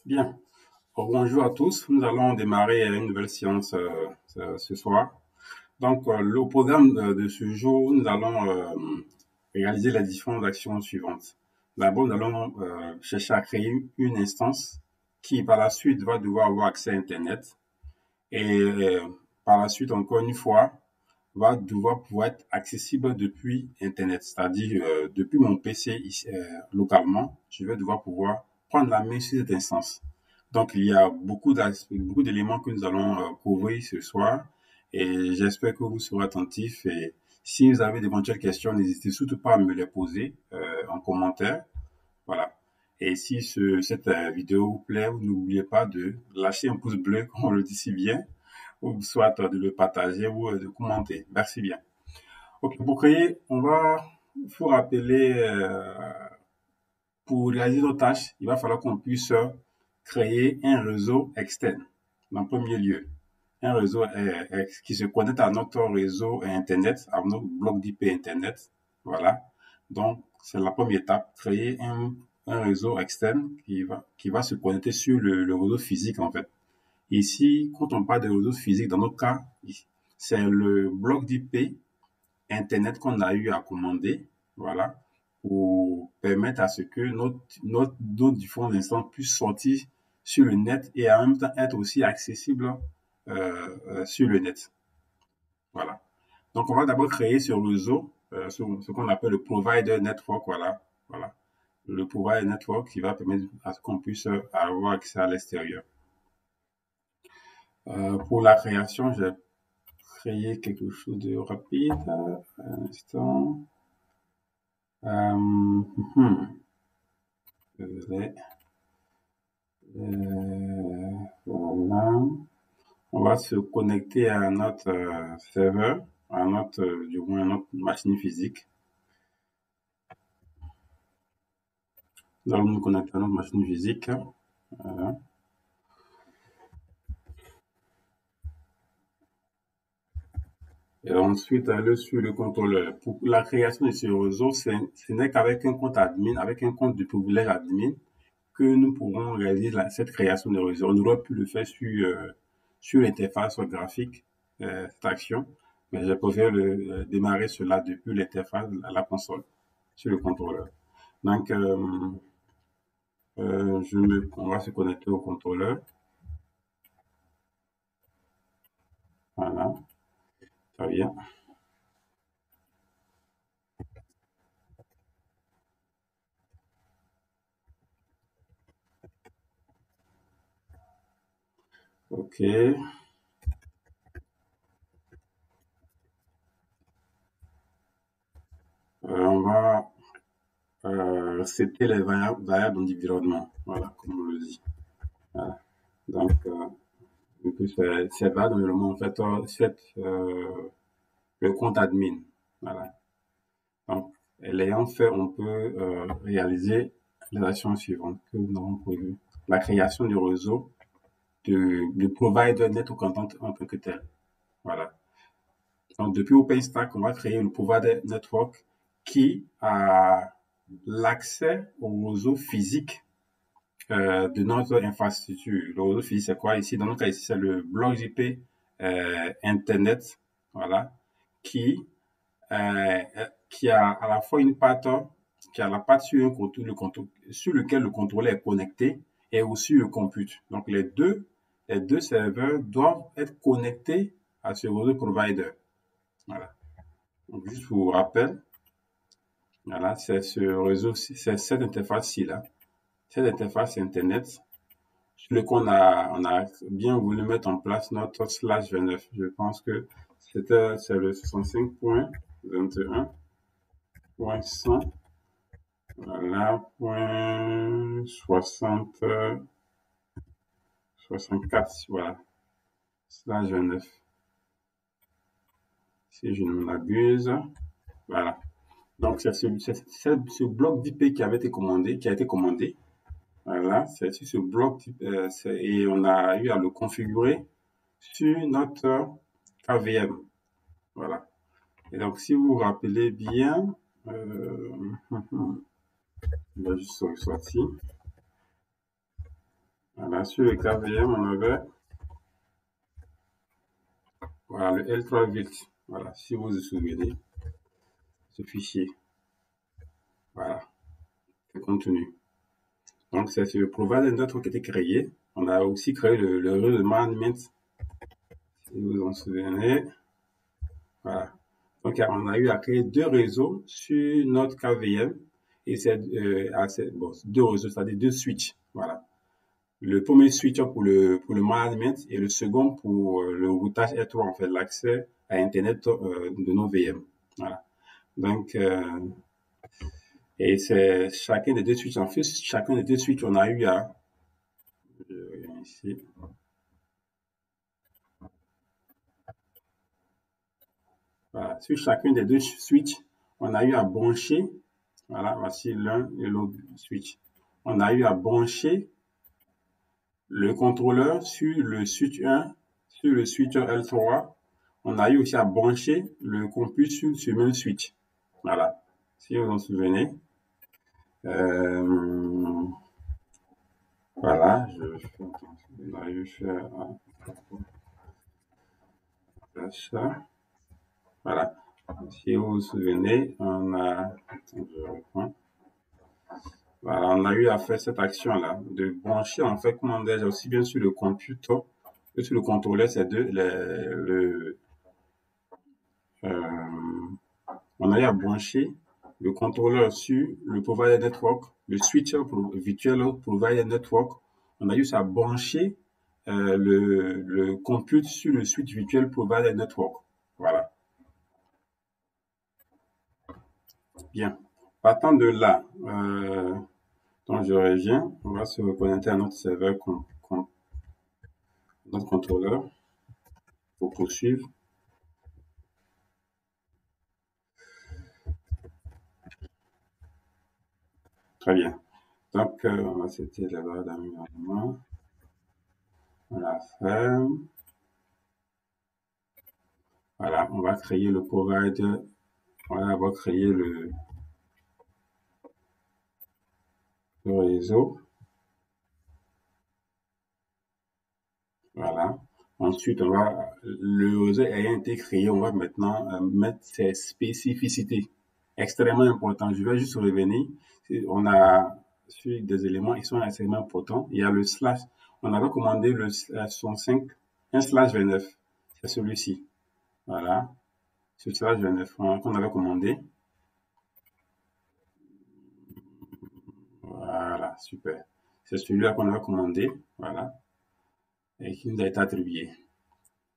Bien. Bonjour à tous. Nous allons démarrer une nouvelle séance ce soir. Donc, le programme de ce jour, nous allons réaliser les différentes actions suivantes. D'abord, nous allons chercher à créer une instance qui, par la suite, va devoir avoir accès à Internet. Et par la suite, encore une fois, va devoir pouvoir être accessible depuis Internet, c'est-à-dire depuis mon PC ici, localement, je vais devoir pouvoir prendre la main sur cette instance. Donc, il y a beaucoup d'éléments que nous allons couvrir ce soir et j'espère que vous serez attentifs et si vous avez d'éventuelles questions, n'hésitez surtout pas à me les poser en commentaire. Voilà. Et si cette vidéo vous plaît, n'oubliez pas de lâcher un pouce bleu, comme on le dit si bien, ou soit de le partager ou de commenter. Merci bien. Ok, pour créer, il faut rappeler, pour réaliser nos tâches, il va falloir qu'on puisse créer un réseau externe, en premier lieu. Un réseau qui se connecte à notre réseau Internet, à notre bloc d'IP Internet. Voilà. Donc, c'est la première étape, créer un réseau externe qui va se connecter sur le réseau physique, en fait. Ici, quand on parle de réseau physique, dans notre cas, c'est le bloc d'IP Internet qu'on a eu à commander, voilà, pour permettre à ce que nos différents instances puissent sortir sur le net et en même temps être aussi accessibles sur le net. Voilà. Donc, on va d'abord créer ce réseau, ce qu'on appelle le provider network, voilà, voilà. Le provider network qui va permettre à ce qu'on puisse avoir accès à l'extérieur. Pour la création, j'ai créé quelque chose de rapide. Un instant. Désolé. Voilà. On va se connecter à notre serveur, à notre, du moins à notre machine physique. Nous allons nous connecter à notre machine physique. Voilà. Et ensuite, aller sur le contrôleur. Pour la création de ce réseau, ce n'est qu'avec un compte admin, avec un compte de privilège admin, que nous pourrons réaliser cette création de réseau. On aurait pu le faire sur l'interface graphique, cette action, mais je préfère démarrer cela depuis l'interface à la console, sur le contrôleur. Donc, on va se connecter au contrôleur. Voilà, très bien. OK. On va accepter les variables d'environnement. Voilà, comme on le dit. Voilà. Donc, c'est variable d'environnement, en fait, le compte admin. Voilà. Donc, l'ayant fait, on peut réaliser les actions suivantes que nous avons prévues. La création du réseau de provider network en tant que tel. Voilà. Donc, depuis OpenStack, on va créer le provider network qui a l'accès au réseau physique de notre infrastructure. Le réseau physique, c'est quoi ici? Dans notre cas, ici, c'est le bloc IP Internet, voilà, qui qui a à la fois une patte, qui a la patte sur sur lequel le contrôleur est connecté et aussi le compute. Donc les deux serveurs doivent être connectés à ce réseau provider. Voilà. Donc juste pour rappel, voilà, c'est ce réseau, c'est cette interface-ci là, cette interface Internet sur lequel on a bien voulu mettre en place notre slash 29. Je pense que c'est le 65.21.100. Voilà, point 64, voilà, slash 29, si je ne m'abuse. Voilà. Donc, c'est ce bloc d'IP qui avait été commandé, qui a été commandé. Voilà, c'est sur ce bloc et on a eu à le configurer sur notre KVM. Voilà. Et donc, si vous vous rappelez bien, on va juste sortir. Voilà, sur le KVM, on avait voilà, le L3 Vilt. Voilà, si vous vous souvenez, ce fichier. Voilà, le contenu. Donc, c'est sur le provider network qui a été créé. On a aussi créé le réseau de management, si vous vous en souvenez. Voilà. Donc, on a eu à créer deux réseaux sur notre KVM. Et c'est bon, deux réseaux, c'est-à-dire deux switches. Voilà. Le premier switch pour le management et le second pour le routage R3, en fait, l'accès à Internet de nos VM. Voilà. Donc, et c'est chacun des deux switches. En fait, chacun des deux switches, on a eu à, ici, voilà. Sur chacun des deux switches, on a eu à brancher, voilà, voici l'un et l'autre switch. On a eu à brancher le contrôleur sur le switch 1, sur le switch L3. On a eu aussi à brancher le compute sur ce même switch. Voilà, si vous vous en souvenez. Euh, voilà, on a eu faire ça. Voilà, si vous vous souvenez, on a, je reprends. Voilà, on a eu à faire cette action-là, de brancher, en fait, comment dire, aussi bien sur le computer que sur le contrôleur, c'est euh, on a eu à brancher le contrôleur sur le provider network, le switcher virtual provider network. On a eu à brancher le compute sur le switch virtual provider network. Voilà. Bien. Partant de là, donc je reviens, on va se reconnecter à notre serveur, notre contrôleur, pour poursuivre. Très bien. Donc, c'était la barre d'environnement. On la ferme. Voilà, on va créer le provider. Voilà, on va créer le réseau. Voilà. Ensuite, le réseau ayant été créé, on va maintenant mettre ses spécificités. Extrêmement important. Je vais juste revenir. On a sur des éléments qui sont extrêmement importants. Il y a le slash. On avait commandé le 65, un slash 29. C'est celui-ci. Voilà. Ce slash 29 qu'on avait commandé. Voilà, super. C'est celui-là qu'on avait commandé. Voilà. Et qui nous a été attribué.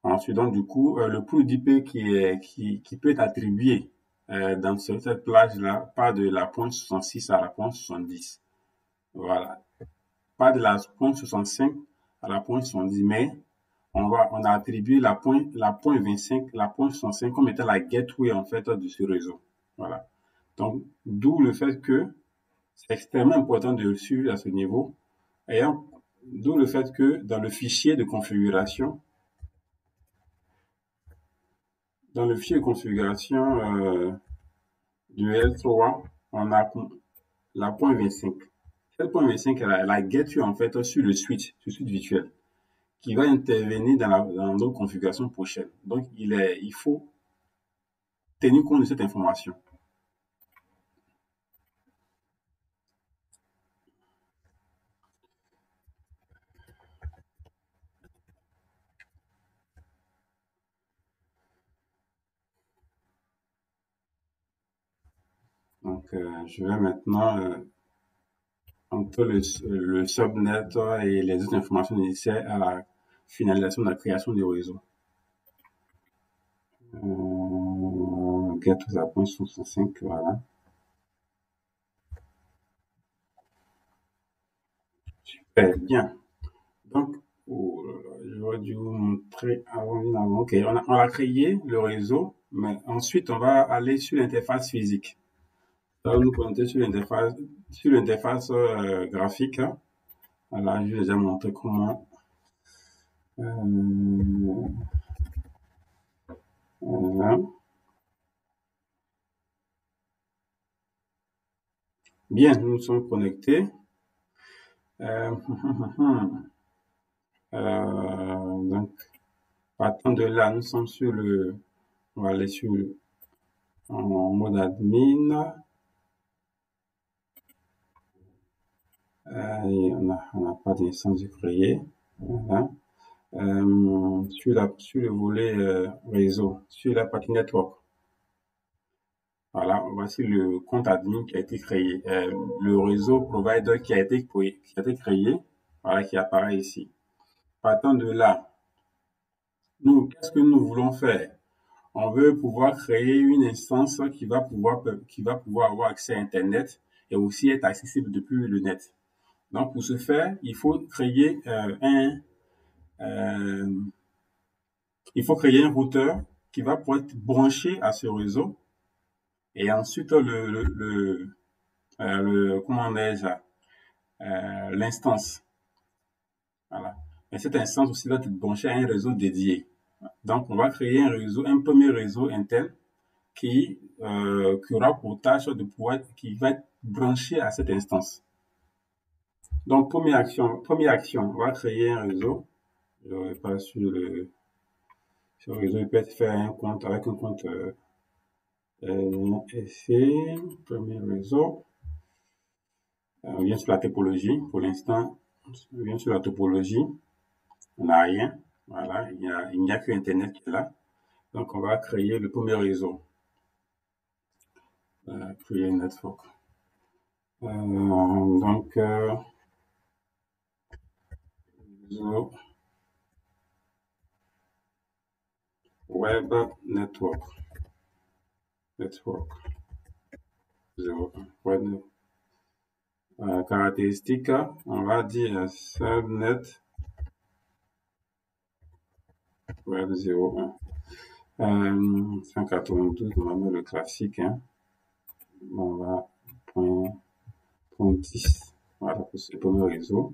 Ensuite, donc, du coup, le pool d'IP qui peut être attribué dans cette plage-là, pas de la pointe 66 à la pointe 70. Voilà. Pas de la pointe 65 à la pointe 70, mais on a attribué la pointe 25, la pointe 65 comme étant la gateway, en fait, de ce réseau. Voilà. Donc, d'où le fait que c'est extrêmement important de le suivre à ce niveau. D'où le fait que dans le fichier de configuration, du L3, on a la point 25. Cette point 25, elle a get en fait sur le switch virtuel, qui va intervenir dans notre configuration prochaine. Donc, il faut tenir compte de cette information. Donc, je vais maintenant, entre le subnet et les autres informations nécessaires à la finalisation de la création du réseau. Get to the point 65, voilà. Super, bien. Donc, oh j'aurais dû vous montrer avant. Ok, on a créé le réseau, mais ensuite, on va aller sur l'interface physique. Ça va nous connecter sur l'interface graphique, hein. Voilà, je vais déjà montrer comment. Voilà. Bien, nous sommes connectés. Donc, partant de là, nous sommes sur on va aller en mode admin. Et on n'a pas d'instance de créer. Voilà. Sur le volet réseau, sur la partie network. Voilà, voici le compte admin qui a été créé. Le réseau provider qui a été créé, voilà, qui apparaît ici. Partant de là, nous, qu'est-ce que nous voulons faire? On veut pouvoir créer une instance qui va pouvoir avoir accès à Internet et aussi être accessible depuis le net. Donc, pour ce faire, il faut créer un routeur qui va pouvoir être branché à ce réseau et ensuite comment dirais-je, l'instance. Voilà. Et cette instance aussi va être branchée à un réseau dédié. Donc, on va créer un premier réseau interne qui aura pour tâche qui va être branché à cette instance. Donc, première action, on va créer un réseau. Je ne vais pas sur le réseau, il peut être fait un compte avec un compte premier réseau. On vient sur la topologie. Pour l'instant, on vient sur la topologie. On n'a rien. Voilà, il n'y a que Internet qui est là. Donc, on va créer le premier réseau. Créer un network. Donc, réseau web network. Web caractéristiques, on va dire subnet web 01. 192, on va mettre le classique. Hein. On va point 10. Voilà pour ce premier réseau.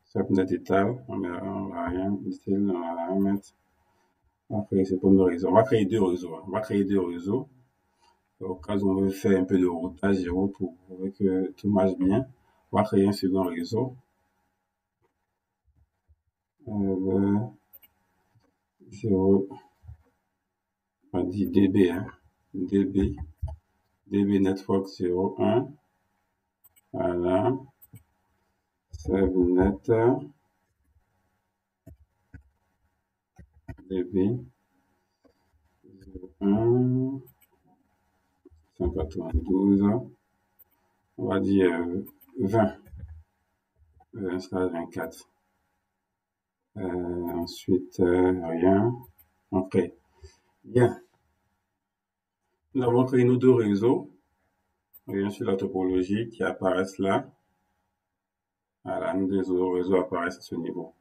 Subnet étal, on va rien mettre. On va créer ce premier réseau. On va créer deux réseaux. Au cas où on veut faire un peu de routage pour que tout marche bien, on va créer un second réseau. 0, on dit DB, hein. DB network 01. Voilà. Subnet DB 01 192. On va dire 20. 24. Ensuite, rien. Ok. Bien. Nous avons créé nos deux réseaux. Bien sûr, la topologie qui apparaissent là. Voilà, nos deux réseaux apparaissent à ce niveau.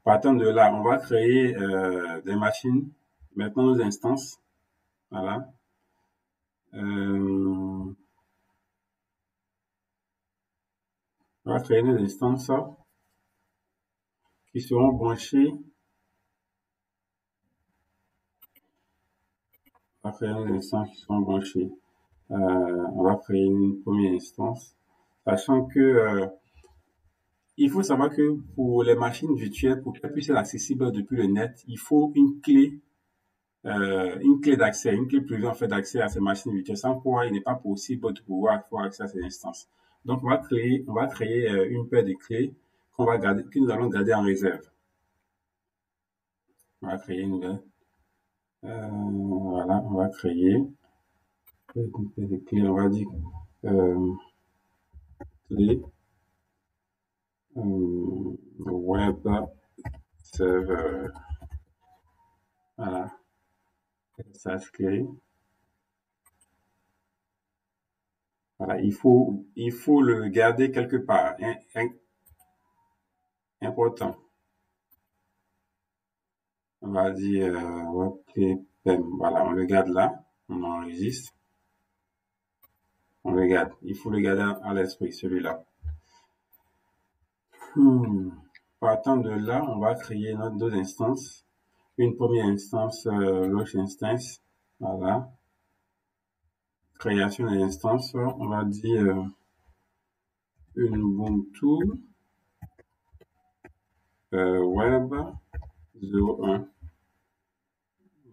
Partant de là, on va créer des machines. Maintenant, nos instances. Voilà. On va créer des instances qui seront branchées. On va créer des instances qui seront branchées. On va créer une première instance, sachant que il faut savoir que pour les machines virtuelles, pour qu'elles puissent être accessibles depuis le net, il faut une clé d'accès, une clé privée en fait d'accès à ces machines virtuelles, sans quoi il n'est pas possible de pouvoir avoir accès à ces instances. Donc on va créer une paire de clés que nous allons garder en réserve. On va créer une nouvelle. Voilà, on va créer une paire de clés, on va dire clé web server. Voilà. Ça clé. Voilà, il faut le garder quelque part. Important. On va dire voilà, on le garde là, on enregistre. On le garde. Il faut le garder à l'esprit, celui-là. Partant de là, on va créer notre deux instances. Une première instance, launch instance. Voilà. Création de l'instance, on va dire Ubuntu web 01.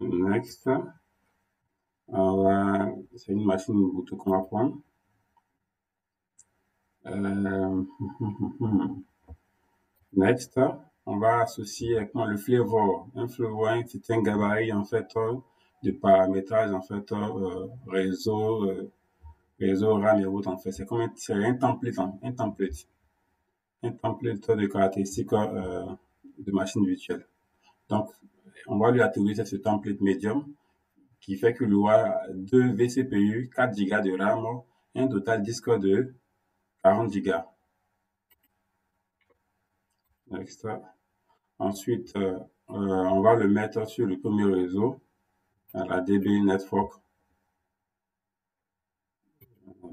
Next. C'est une machine Ubuntu qu'on va prendre. Next. On va associer avec moi le flavor. Un flavor, c'est un gabarit en fait de paramétrage en fait réseau, réseau RAM et autres en fait. C'est comme c'est un template, un template de caractéristiques de machine virtuelle. Donc, on va lui attribuer ce template medium qui fait qu'il aura 2 vCPU, 4 Go de RAM, un total disque de 40 Go. Next. Ensuite, on va le mettre sur le premier réseau, à la DB Network.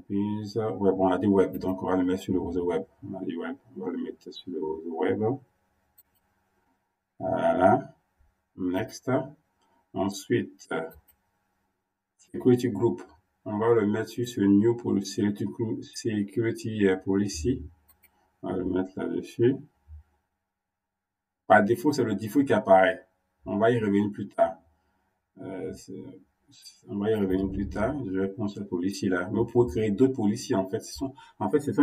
Web, on a dit web, donc on va le mettre sur le réseau web. On a dit web, on va le mettre sur le réseau web. Voilà. Next. Ensuite, Security Group. On va le mettre sur ce New Security Policy. On va le mettre là-dessus. Par défaut, c'est le default qui apparaît. On va y revenir plus tard. On va y revenir plus tard. Je vais prendre cette policy-là. Mais vous pouvez créer d'autres policies, en fait. Ce sont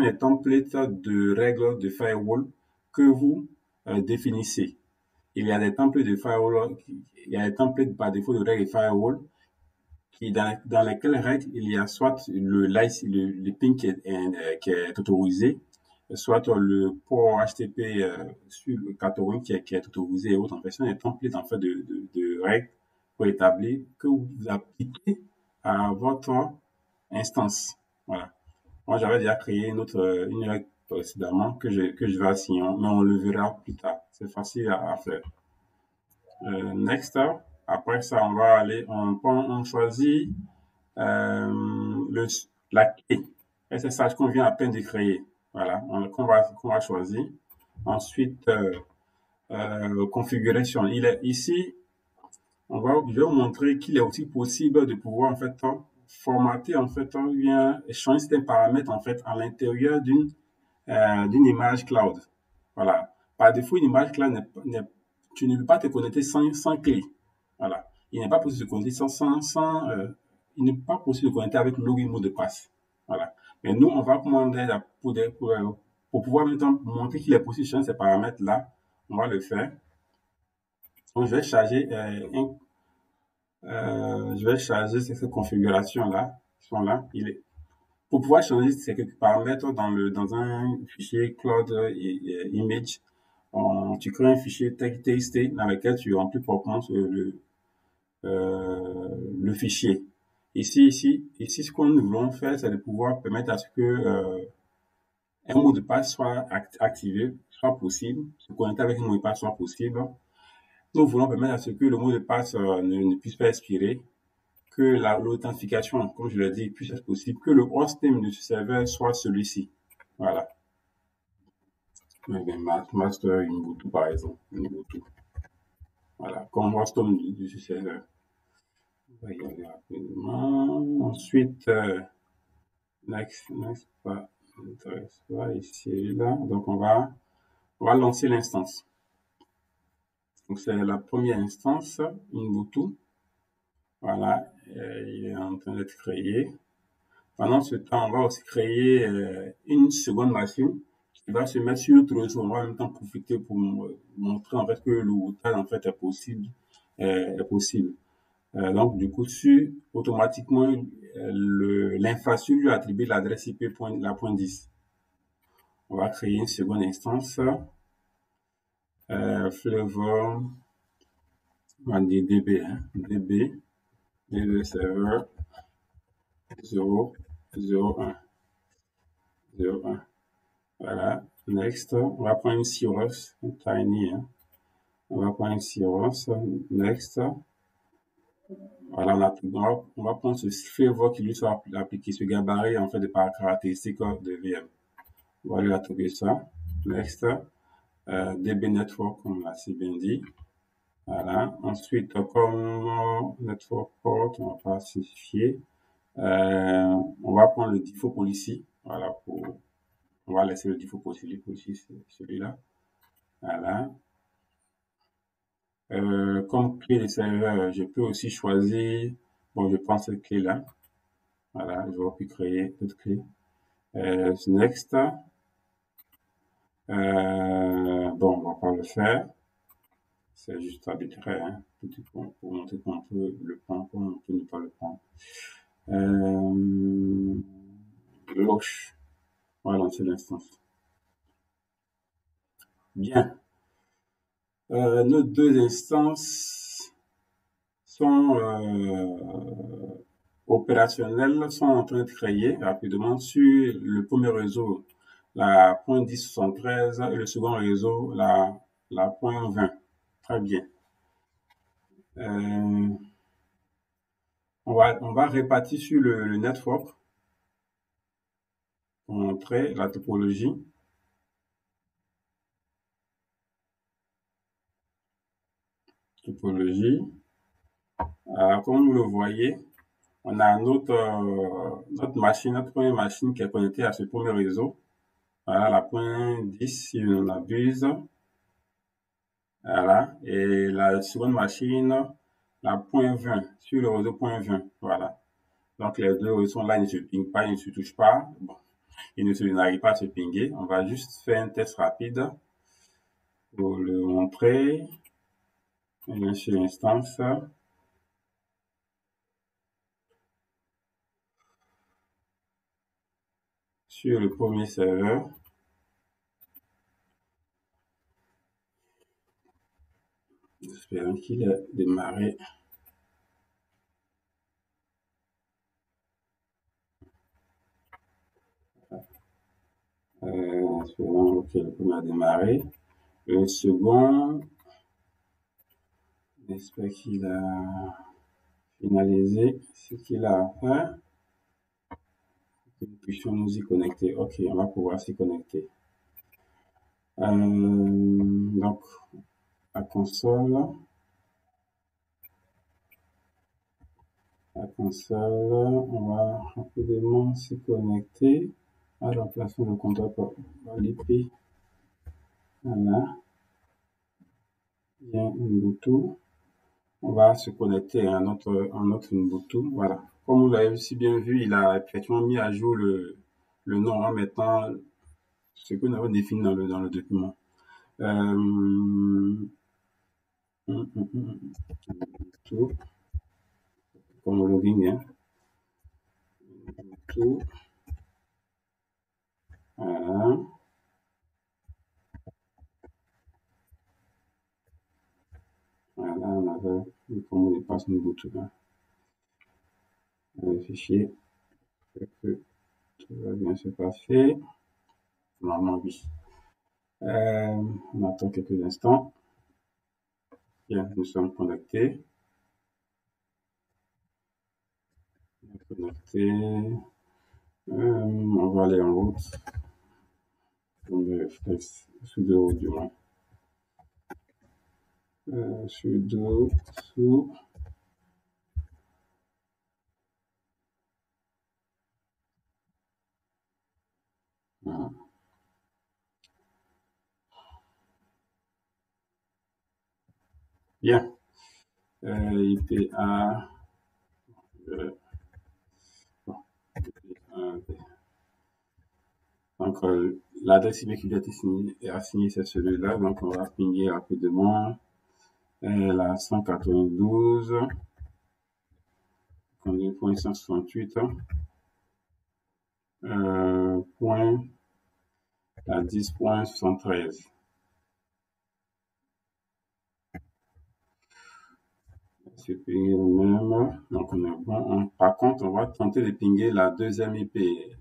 des templates de règles de firewall que vous définissez. Il y a des templates de firewall, il y a des templates par défaut de règles de firewall dans lesquelles règles il y a soit le ping qui est autorisé, soit le port HTTP sur le 80 qui est autorisé et autres. En fait, ce sont des templates en fait de règles préétablies que vous appliquez à votre instance. Voilà. Moi, j'avais déjà créé une règle précédemment que je vais assigner, mais on le verra plus tard. C'est facile à faire. Next. Après ça, on va aller, on choisit la clé SSH qu'on vient à peine de créer. Voilà, qu'on va choisir. Ensuite, configuration. Il est ici. Je vais vous montrer qu'il est aussi possible de pouvoir en fait formater en fait bien changer certains paramètres en fait à l'intérieur d'une image cloud. Voilà. Par défaut, une image cloud tu ne peux pas te connecter sans clé. Voilà. Il n'est pas possible de se connecter il n'est pas possible de connecter avec login mot de passe. Voilà. Mais nous, on va commander pour pouvoir maintenant montrer qu'il est possible de changer ces paramètres-là. On va le faire. Donc, je vais charger ces configurations-là qui sont là. Pour pouvoir changer ces paramètres dans un fichier cloud image, tu crées un fichier txt dans lequel tu remplis proprement le fichier. Ici, ce que nous voulons faire, c'est de pouvoir permettre à ce que un mot de passe soit activé, soit possible, se connecter avec un mot de passe soit possible. Nous voulons permettre à ce que le mot de passe ne puisse pas expirer, que l'authentification, comme je l'ai dit, puisse être possible, que le hostname de ce serveur soit celui-ci. Voilà. Master Ubuntu, par exemple. Ubuntu. Voilà, comme hostname de ce serveur. On va y aller rapidement. Ensuite, next, pas ici, là. Donc, on va lancer l'instance. Donc, c'est la première instance, Ubuntu. Voilà, il est en train d'être créé. Pendant ce temps, on va aussi créer une seconde machine qui va se mettre sur notre réseau. On va en même temps profiter pour montrer en fait que le routage en fait est possible. Donc du coup, automatiquement l'infrastructure lui attribue l'adresse IP la point 10. On va créer une seconde instance. Flavor, on va dire DB, DB server 001. Voilà. Next, on va prendre une Cirrus, une Tiny. On va prendre une Cirrus. Next. Voilà, on va prendre ce flavor qui lui soit appliqué, ce gabarit en fait de caractéristiques de VM. On va lui attribuer ça. Next. DB Network, on l'a si bien dit. Voilà. Ensuite, comme Network Port, on va pas spécifier. On va prendre le default policy. Voilà, On va laisser le default possible aussi, celui-là. Voilà. Comme clé de serveur, je peux aussi choisir, bon, je prends cette clé-là. Voilà, je vais puis créer d'autres clés. Next. Bon, on va pas le faire. C'est juste arbitraire, hein, pour montrer qu'on peut le prendre, qu'on peut ne pas le prendre. Loche. On va lancer l'instance. Bien. Nos deux instances sont opérationnelles, sont en train de créer rapidement sur le premier réseau, la .1073, et le second réseau, la .20. Très bien. On va répartir sur le network pour montrer la topologie. Comme vous le voyez, on a notre machine, notre première machine qui est connectée à ce premier réseau. Voilà, la .10 si on abuse. Voilà. Et la seconde machine, la .20 sur le réseau .20. Voilà. Donc les deux sont là, ils ne se pingent pas, ils ne se touchent pas. Bon, n'arrivent pas à se pinguer. On va juste faire un test rapide pour le montrer. Bien sur l'instance. Sur le premier serveur. J'espère qu'il a démarré. Espérons que le premier a démarré. Le second, j'espère qu'il a finalisé ce qu'il a à faire. Que nous puissions nous y connecter. Ok, on va pouvoir s'y connecter. Donc, la console. On va rapidement s'y connecter à l'emplacement de compteur par l'IP. Voilà. Il y a Ubuntu. On va se connecter à notre Ubuntu. Voilà. Comme vous l'avez si bien vu, il a effectivement mis à jour le nom en mettant ce que nous avons défini dans le document. Ubuntu. Comme le login, hein. Ubuntu. Voilà. Voilà, on avait mis comme mot de passe Ubuntu. Hein. Le fichier. Que tout va bien se passer. Normalement, oui. On attend quelques instants. Bien, nous sommes connectés. On va aller en route. Comme le réflexe, sudo du moins. Sudo sous. Voilà. Bien. IPA. Donc, l'adresse email qui doit être assignée, c'est celui-là. Donc, on va pinguer rapidement la 192. On est point 168. Point la 10.73. C'est pingué le même. Donc, on est bon. Par contre, on va tenter de pinguer la deuxième IP,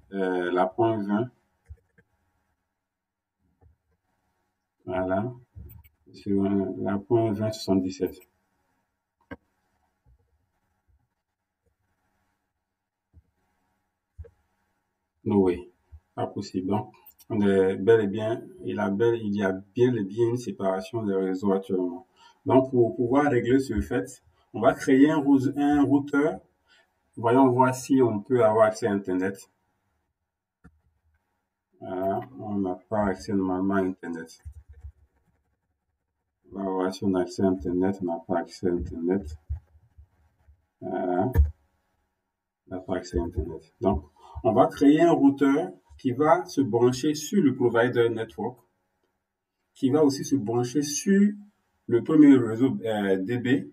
la point 20. Voilà. Sur la point 2077. No way. Pas possible. Donc, on est bel et bien, il y a bel et bien une séparation des réseaux actuellement. Donc, pour pouvoir régler ce fait, on va créer un routeur. Voyons voir si on peut avoir accès à Internet. Voilà, on n'a pas accès normalement à Internet. On va voir si on a accès à Internet, on n'a pas accès à Internet. Voilà, on n'a pas accès à Internet. Donc, on va créer un routeur qui va se brancher sur le provider network, qui va aussi se brancher sur le premier réseau DB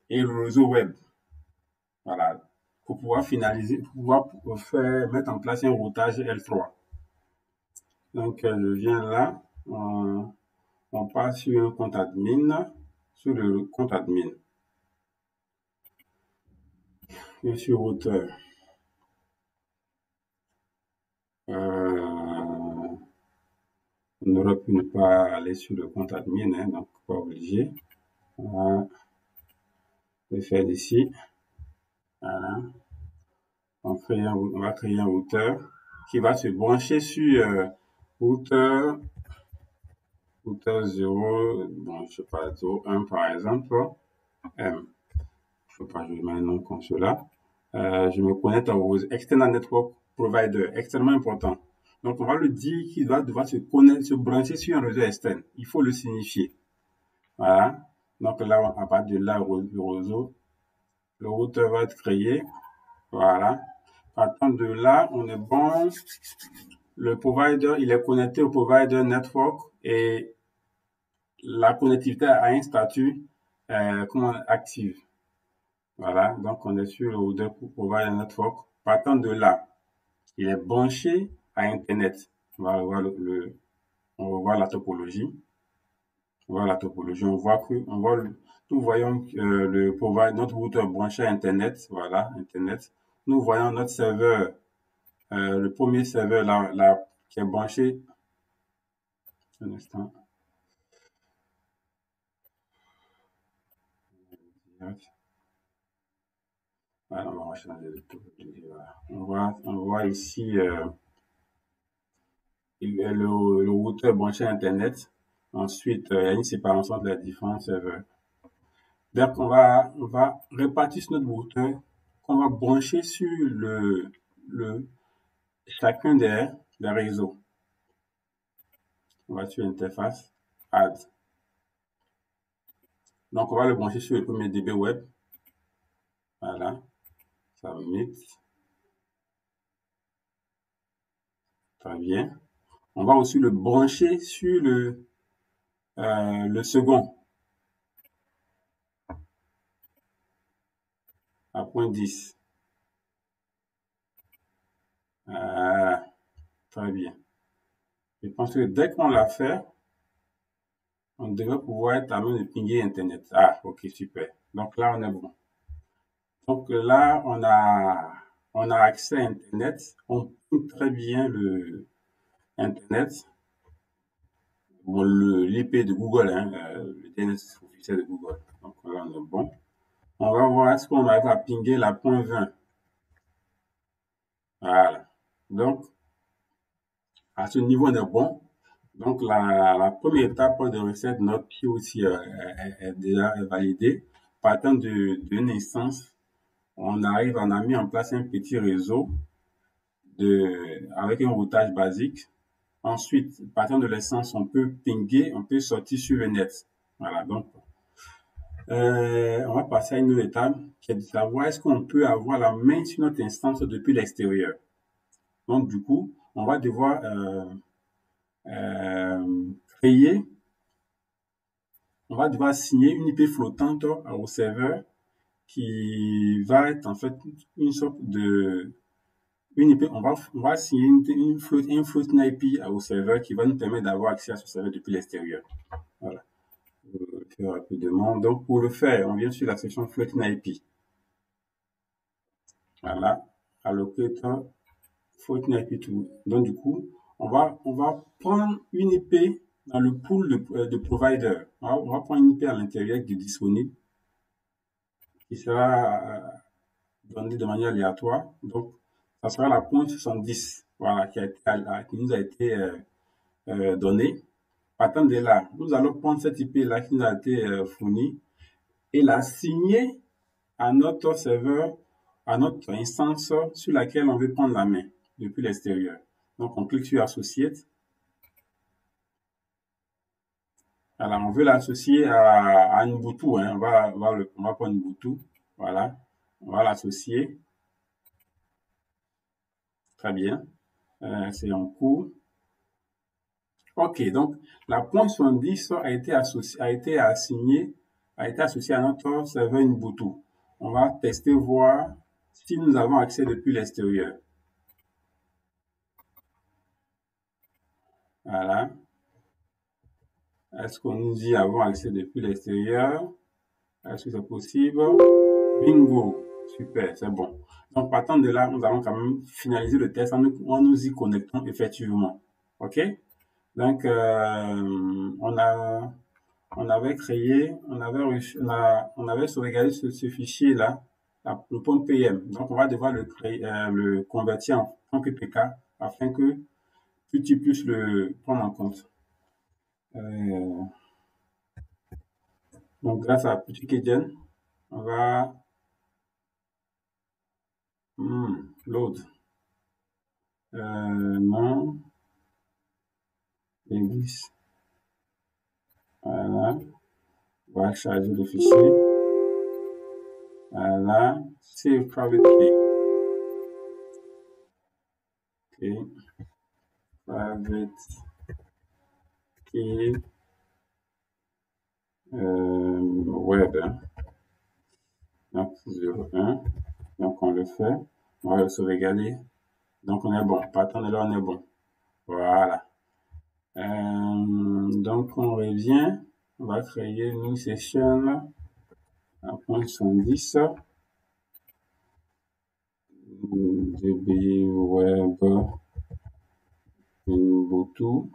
et le réseau web. Voilà, pour pouvoir finaliser, pour pouvoir mettre en place un routage L3. Donc, je viens là, on passe sur un compte admin, sur le compte admin. Et sur routeur, on aurait pu ne pas aller sur le compte admin, hein, donc pas obligé. Voilà, je vais faire d'ici. Voilà. On va créer un routeur qui va se brancher sur routeur 0, bon, je sais pas, 01 par exemple, M. Je sais pas, je vais mettre un nom comme cela. Je me connecte au External Network Provider, extrêmement important. Donc, on va le dire qu'il va devoir se brancher sur un réseau externe. Il faut le signifier. Voilà. Donc là, à partir de là, le routeur va être créé. Voilà. Partant de là, on est bon. Le provider, il est connecté au provider network et la connectivité a un statut active. Voilà, donc on est sur le routeur provider network. Partant de là, il est branché à Internet. On va voir on va voir la topologie. On voit la topologie. Nous voyons notre routeur branché à Internet. Voilà, Internet. Nous voyons notre serveur, le premier serveur là, qui est branché. Un instant. Voilà, on va changer de topologie. Voilà. On voit ici le routeur branché à Internet. Ensuite, il y a une séparation entre les différents serveurs. Donc, on va répartir sur notre routeur qu'on va brancher sur chacun des réseaux. On va sur interface, add. Donc, on va le brancher sur le premier DB web. Voilà. Submit. Très bien. On va aussi le brancher sur le second. À point 10. Très bien. Je pense que dès qu'on l'a fait, on devrait pouvoir être à même de pinguer Internet. Ah, ok, super. Donc là, on est bon. Donc là, on a accès à Internet. On ping très bien le Internet. Bon, l'IP de Google, hein, le DNS officiel de Google. Donc là, on est bon. On va voir est-ce qu'on arrive à pinguer la point 20. Voilà. Donc, à ce niveau, on est bon. Donc, la première étape de recette, notre POC est déjà validée. Partant d'une instance, on a mis en place un petit réseau avec un routage basique. Ensuite, partant de l'essence, on peut pinguer, on peut sortir sur le net. Voilà, donc, on va passer à une autre étape qui est de savoir est-ce qu'on peut avoir la main sur notre instance depuis l'extérieur. Donc, du coup, on va devoir créer, on va devoir signer une IP flottante au serveur qui va être en fait une sorte de une IP, on va signer un floating IP au serveur qui va nous permettre d'avoir accès à ce serveur depuis l'extérieur. Voilà. Faire rapidement. Donc, pour le faire, on vient sur la section floating IP. Voilà. Allocator floating IP to. Donc, du coup, on va prendre une IP dans le pool de provider. On va prendre une IP à l'intérieur qui est disponible, qui sera donnée de manière aléatoire. Donc, ça sera la pointe 70, voilà, qui nous a été donnée. Partant de là, nous allons prendre cette IP-là qui nous a été fournie et la signer à notre serveur, à notre instance sur laquelle on veut prendre la main depuis l'extérieur. Donc, on clique sur Associate. Alors, on veut l'associer à Ubuntu, hein. On va prendre Ubuntu. Voilà. On va l'associer. Très bien. C'est en cours. OK. Donc, la point 70 a été associée à notre serveur Ubuntu. On va tester, voir si nous avons accès depuis l'extérieur. Voilà. Est-ce qu'on nous dit avoir accès depuis l'extérieur? Est-ce que c'est possible? Bingo! Super, c'est bon. Donc, partant de là, nous allons quand même finaliser le test en nous y connectant effectivement. OK? Donc, on avait créé, on avait sauvegardé ce fichier-là, le point .pm. Donc, on va devoir le convertir en tant que PK afin que tu puisses le prendre en compte. Donc, grâce à PuTTY, on va load. Non. Linux. Voilà. On va charger le fichier. Voilà. Save private key. OK. Private key. Web. Donc, 01. Donc, on le fait. On va le sauvegarder. Donc, on est bon. Partant de là, on est bon. Voilà. Donc, on revient. On va créer une session à point 70. DB web Ubuntu.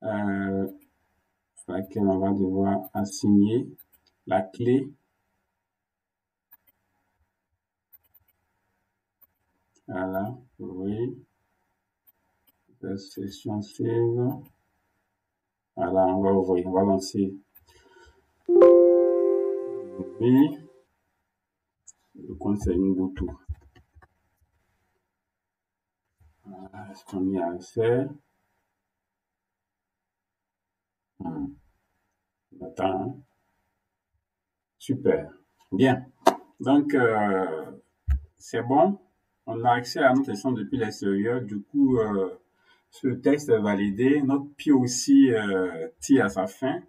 À laquelle on va devoir assigner la clé. Voilà, oui. La session save. Voilà, on va ouvrir, on va lancer. Oui. Le compte c'est Ubuntu. Voilà, est-ce qu'on y a accès? Attends. Hein. Super. Bien. Donc, c'est bon. On a accès à notre session depuis l'extérieur. Du coup, ce texte est validé. Notre POC tire à sa fin.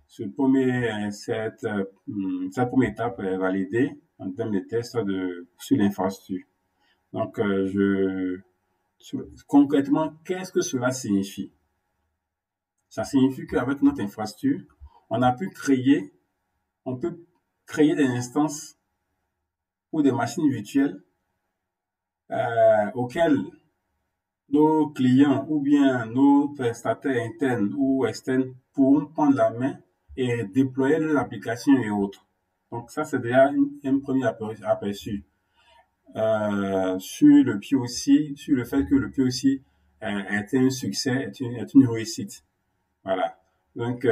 Cette première étape est validée en termes de tests sur l'infrastructure. Donc, concrètement, qu'est-ce que cela signifie? Ça signifie qu'avec notre infrastructure, on peut créer des instances ou des machines virtuelles auxquelles nos clients ou bien nos prestataires internes ou externes pourront prendre la main et déployer leurs applications et autres. Donc ça, c'est déjà un premier aperçu sur le POC, sur le fait que le POC est un succès, est une réussite. Voilà. Donc,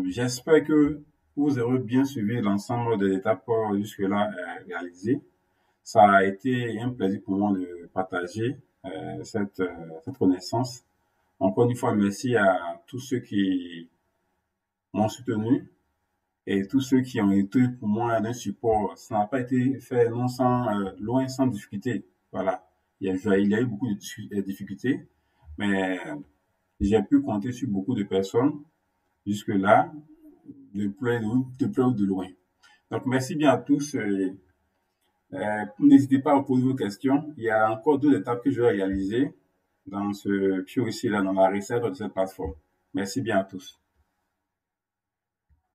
j'espère que vous aurez bien suivi l'ensemble des étapes jusque-là réalisées. Ça a été un plaisir pour moi de partager cette connaissance. Encore une fois, merci à tous ceux qui m'ont soutenu et tous ceux qui ont été pour moi d'un support. Ça n'a pas été fait loin sans difficulté. Voilà. Il y a eu beaucoup de difficultés, mais j'ai pu compter sur beaucoup de personnes jusque-là, de près ou de loin. Donc, merci bien à tous. N'hésitez pas à poser vos questions. Il y a encore 2 étapes que je vais réaliser dans ce POC là, dans la recette de cette plateforme. Merci bien à tous.